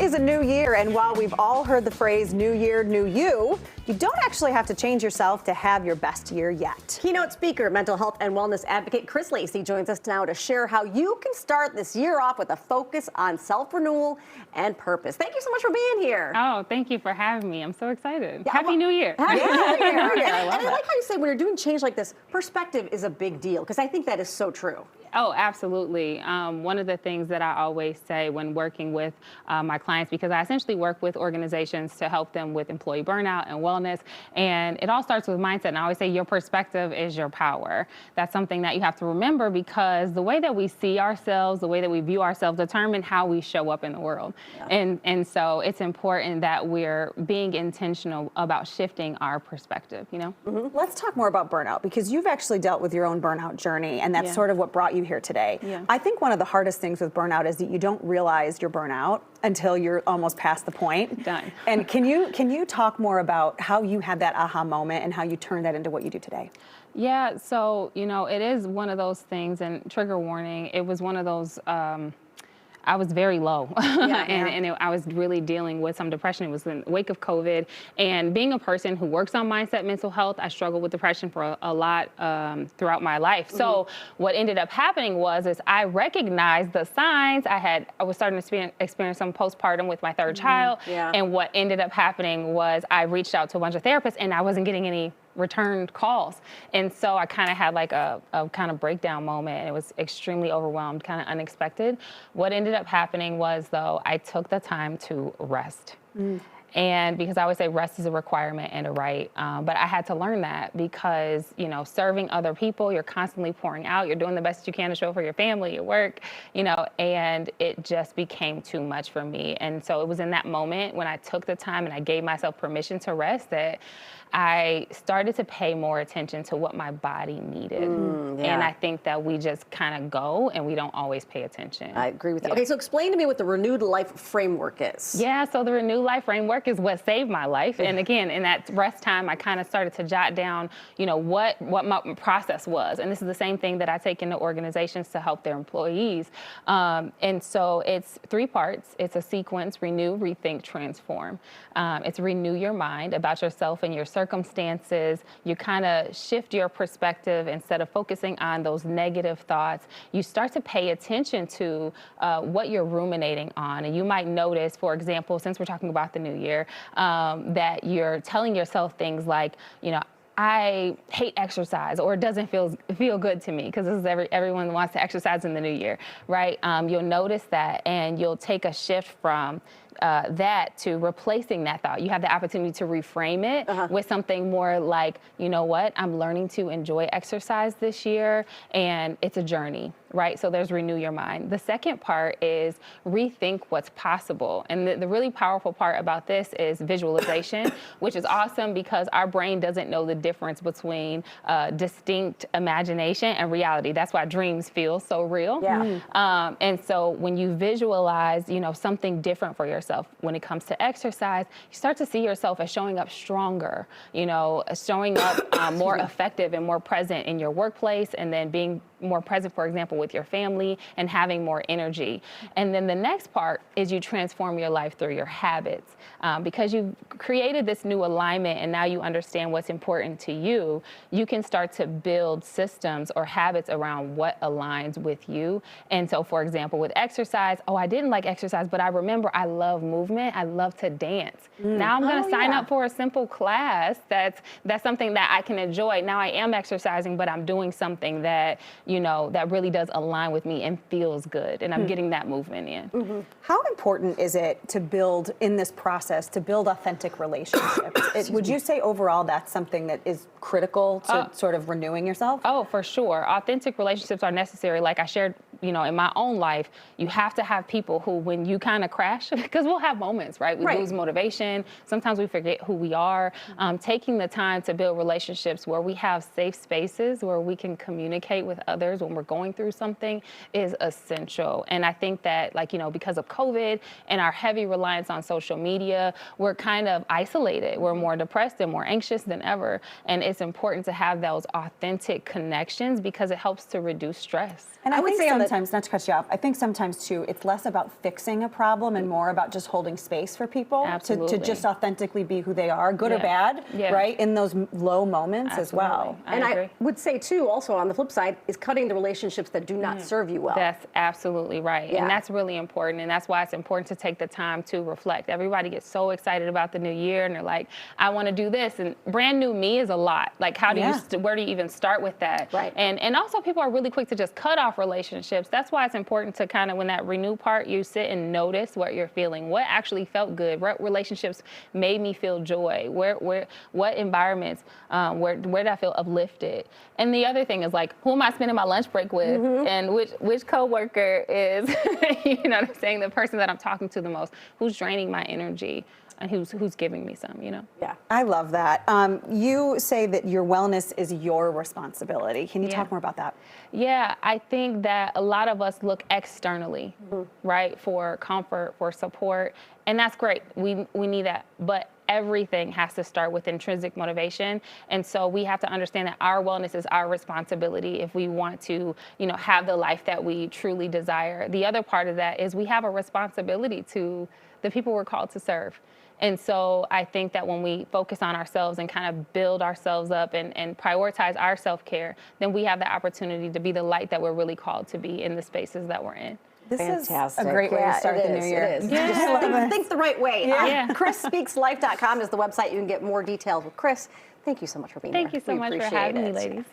is a new year, and while we've all heard the phrase new year, new you, you don't actually have to change yourself to have your best year yet. Keynote speaker, mental health and wellness advocate Chris Lacey joins us now to share how you can start this year off with a focus on self-renewal and purpose. Thank you so much for being here. Oh, thank you for having me. I'm so excited. Yeah, Happy New Year. Happy New Year. I love And I like how you say when you're doing change like this, perspective is a big deal, because I think that is so true. Oh, absolutely. One of the things that I always say when working with my clients, because I essentially work with organizations to help them with employee burnout and wellness, and it all starts with mindset. And I always say your perspective is your power. That's something that you have to remember, because the way that we see ourselves, the way that we view ourselves, determine how we show up in the world. Yeah. And so it's important that we're being intentional about shifting our perspective, you know? Mm-hmm. Let's talk more about burnout, because you've actually dealt with your own burnout journey, and that's sort of what brought you here today. Yeah. I think one of the hardest things with burnout is that you don't realize you're burnout until you're almost past the point. Done. And can you talk more about how you had that aha moment and how you turned that into what you do today? Yeah, so, you know, it is one of those things, and trigger warning, it was one of those, I was very low, I was really dealing with some depression. It was in the wake of COVID, and being a person who works on mindset, mental health, I struggled with depression for a lot throughout my life. Mm-hmm. So what ended up happening was I recognized the signs. I was starting to experience some postpartum with my third child, and what ended up happening was I reached out to a bunch of therapists, and I wasn't getting any returned calls. And so I kind of had like a kind of breakdown moment, and it was extremely overwhelmed, kind of unexpected. What ended up happening was, though, I took the time to rest. And because I always say rest is a requirement and a right, but I had to learn that, because, you know, serving other people, you're constantly pouring out, you're doing the best you can to show for your family, your work, you know, and it just became too much for me. And so it was in that moment when I took the time and I gave myself permission to rest that I started to pay more attention to what my body needed. And I think that we just kind of go and we don't always pay attention. I agree with that. Okay, so explain to me what the Renewed Life Framework is. Yeah, so the Renewed Life Framework is what saved my life. And again, in that rest time, I kind of started to jot down, you know, what my process was. And this is the same thing that I take into organizations to help their employees. And so it's 3 parts. It's a sequence: renew, rethink, transform. It's renew your mind about yourself and your circumstances. You kind of shift your perspective. Instead of focusing on those negative thoughts, you start to pay attention to what you're ruminating on. And you might notice, for example, since we're talking about the new year, that you're telling yourself things like, you know, I hate exercise, or it doesn't feel good to me, because this is everyone wants to exercise in the new year, right? You'll notice that, and you'll take a shift from that to replacing that thought. You have the opportunity to reframe it with something more like, you know what, I'm learning to enjoy exercise this year, and it's a journey, right? So there's renew your mind. The second part is rethink what's possible. And the really powerful part about this is visualization, which is awesome because our brain doesn't know the difference between distinct imagination and reality. That's why dreams feel so real. Yeah. And so when you visualize, you know, something different for yourself, when it comes to exercise, you start to see yourself as showing up stronger, you know, showing up more effective and more present in your workplace, and then being more present, for example, with your family, and having more energy. And then the next part is you transform your life through your habits. Because you've created this new alignment and now you understand what's important to you, you can start to build systems or habits around what aligns with you. And so, for example, with exercise, I didn't like exercise, but I remember I love movement. I love to dance. Now I'm going to sign up for a simple class that's something that I can enjoy. Now I am exercising, but I'm doing something that, you know, that really does align with me and feels good, and I'm getting that movement in. How important is it to build, in this process, to build authentic relationships? Would you say overall that's something that is critical to sort of renewing yourself? Oh, for sure. Authentic relationships are necessary. Like I shared, you know, in my own life, you have to have people who, when you kind of crash, because we'll have moments, right? We lose motivation. Sometimes we forget who we are. Taking the time to build relationships where we have safe spaces where we can communicate with others when we're going through something is essential. And I think that, like, you know, because of COVID and our heavy reliance on social media, we're kind of isolated. We're more depressed and more anxious than ever. And it's important to have those authentic connections because it helps to reduce stress. And I would say on the sometimes, not to cut you off, I think sometimes too, it's less about fixing a problem and more about just holding space for people to Absolutely. just authentically be who they are, good or Yeah. bad, Yeah. right? In those low moments as well. Absolutely. And agree. I would say too, also on the flip side, is cutting the relationships that do not serve you well. That's absolutely right. Yeah. And that's really important. And that's why it's important to take the time to reflect. Everybody gets so excited about the new year and they're like, I want to do this. And brand new me is a lot. Like, how do Yeah. where do you even start with that? Right. And also people are really quick to just cut off relationships. That's why it's important to kind of, when that renew part, you sit and notice what you're feeling. What actually felt good? What relationships made me feel joy? What environments, where did I feel uplifted? And the other thing is like, who am I spending my lunch break with? And which coworker is, you know what I'm saying, the person that I'm talking to the most, who's draining my energy and who's giving me some, you know? Yeah. I love that. You say that your wellness is your responsibility. Can you Yeah. talk more about that? Yeah, I think that a lot of us look externally, right, for comfort, for support, and that's great. We need that, but everything has to start with intrinsic motivation, and so we have to understand that our wellness is our responsibility if we want to, you know, have the life that we truly desire. The other part of that is we have a responsibility to the people we're called to serve. And so I think that when we focus on ourselves and kind of build ourselves up and prioritize our self-care, then we have the opportunity to be the light that we're really called to be in the spaces that we're in. This Fantastic. is a great way Yeah, to start it the is, new year. It is. Yeah. Just I love it. think the right way. Yeah. ChrisSpeaksLife.com is the website. You can get more details with Chris. Thank you so much for being here. Thank you so We much for appreciate having me, it. ladies.